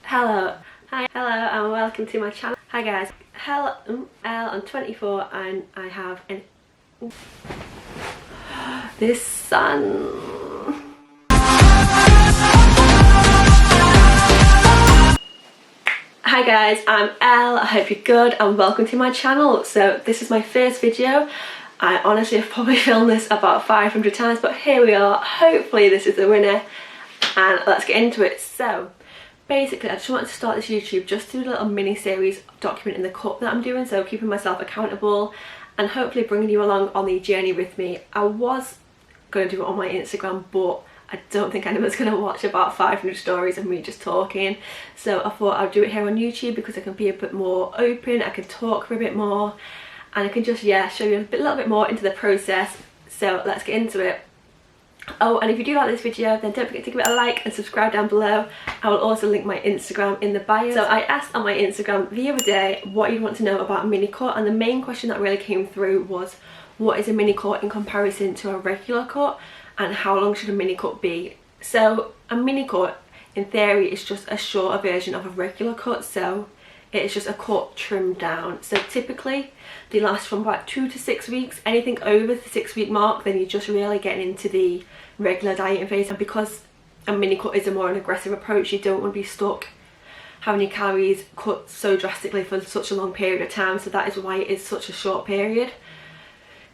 Hello, and welcome to my channel. Hi guys, I'm 24 and I have this sun. Hi guys, I'm Elle, I hope you're good and welcome to my channel. So this is my first video. I honestly have probably filmed this about 500 times, but here we are. Hopefully this is the winner and let's get into it. So basically I just wanted to start this YouTube just to do a little mini series documenting the cut that I'm doing, so keeping myself accountable and hopefully bringing you along on the journey with me. I was going to do it on my Instagram, but I don't think anyone's going to watch about 500 stories of me just talking, so I thought I'd do it here on YouTube because I can be a bit more open, I can talk for a bit more and I can just show you a little bit more into the process. So let's get into it. Oh, and if you do like this video then don't forget to give it a like and subscribe down below. I will also link my Instagram in the bio. So I asked on my Instagram the other day what you want to know about a mini cut, and the main question that really came through was what is a mini cut in comparison to a regular cut and how long should a mini cut be. So a mini cut in theory is just a shorter version of a regular cut, so it's just a cut trimmed down. So typically they last from about 2 to 6 weeks. Anything over the 6-week mark then you're just really getting into the regular dieting phase, and because a mini cut is a more an aggressive approach, you don't want to be stuck having your calories cut so drastically for such a long period of time, so that is why it is such a short period.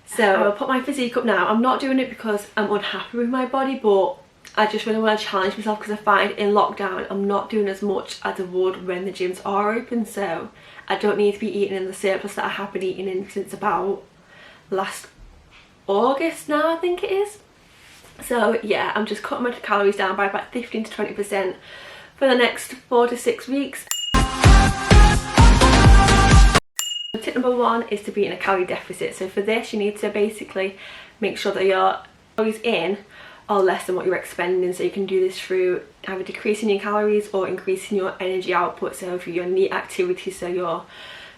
So I'll put my physique up now. I'm not doing it because I'm unhappy with my body, but I just really want to challenge myself because I find in lockdown I'm not doing as much as I would when the gyms are open, so I don't need to be eating in the surplus that I have been eating in since about last August now, I think it is. So yeah, I'm just cutting my calories down by about 15 to 20% for the next 4 to 6 weeks. Tip number 1 is to be in a calorie deficit. So for this you need to basically make sure that your calories in are less than what you're expending, so you can do this through either decreasing your calories or increasing your energy output. So for your NEAT activity, so your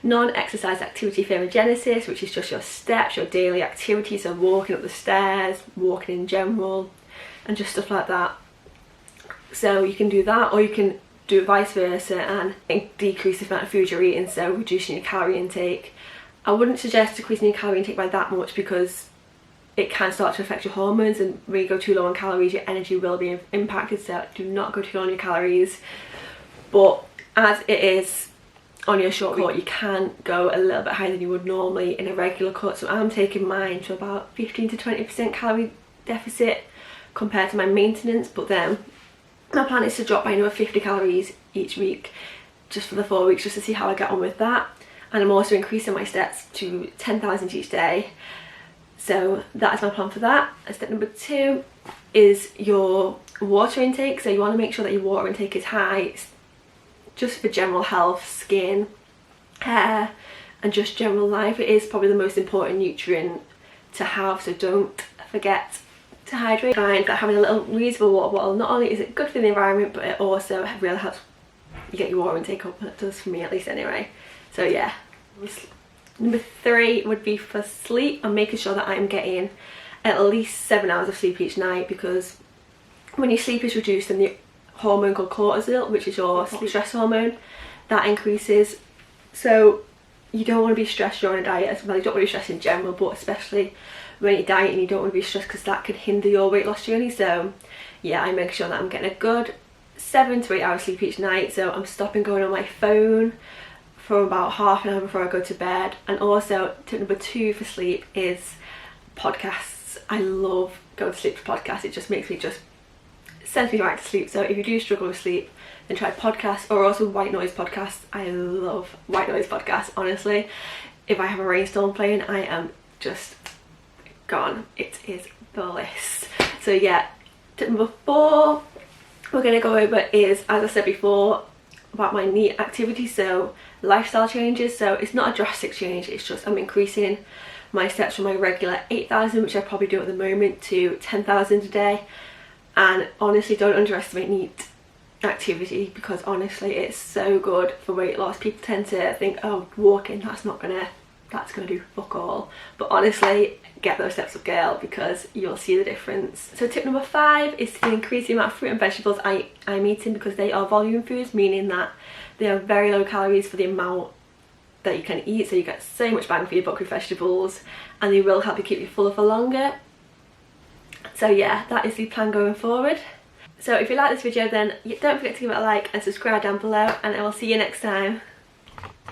non-exercise activity thermogenesis, which is just your steps, your daily activity, so walking up the stairs, walking in general and just stuff like that. So you can do that, or you can do it vice versa and decrease the amount of food you're eating, so reducing your calorie intake. I wouldn't suggest decreasing your calorie intake by that much because it can start to affect your hormones, and when you go too low on calories your energy will be impacted, so do not go too low on your calories. But as it is on your short cut you can go a little bit higher than you would normally in a regular cut, so I'm taking mine to about 15 to 20% calorie deficit compared to my maintenance, but then my plan is to drop by another 50 calories each week just for the 4 weeks, just to see how I get on with that. And I'm also increasing my steps to 10,000 each day, so that is my plan for that. And step number 2 is your water intake. So you want to make sure that your water intake is high, just for general health, skin, hair and just general life. It is probably the most important nutrient to have, so don't forget to hydrate. Find that having a little reusable water bottle, not only is it good for the environment, but it also really helps you get your water intake up, and it does for me at least anyway. So yeah. Number 3 would be for sleep. I'm making sure that I'm getting at least 7 hours of sleep each night, because when your sleep is reduced then the hormone called cortisol, which is your stress hormone, that increases. So you don't want to be stressed during a diet as well. You don't want to be stressed in general, but especially when you're dieting you don't want to be stressed because that can hinder your weight loss journey. So yeah, I make sure that I'm getting a good 7 to 8 hours sleep each night. So I'm stopping going on my phone for about half an hour before I go to bed. And also tip number 2 for sleep is podcasts. I love going to sleep to podcasts. It just makes me sends me right to sleep. So if you do struggle with sleep then try podcasts, or also white noise podcasts. I love white noise podcasts, honestly. If I have a rainstorm playing I am just gone. It is bliss. So yeah, tip number 4 we're going to go over is, as I said before, about my NEAT activity, so lifestyle changes. So it's not a drastic change, it's just I'm increasing my steps from my regular 8,000, which I probably do at the moment, to 10,000 a day. And honestly don't underestimate NEAT activity, because honestly it's so good for weight loss. People tend to think, oh, walking, that's gonna do fuck all, but honestly get those steps up, girl, because you'll see the difference. So tip number 5 is to increase the amount of fruit and vegetables I'm eating, because they are volume foods, meaning that they are very low calories for the amount that you can eat, so you get so much bang for your buck with vegetables, and they will help you keep you fuller for longer. So yeah, that is the plan going forward. So if you like this video, then don't forget to give it a like and subscribe down below, and I will see you next time.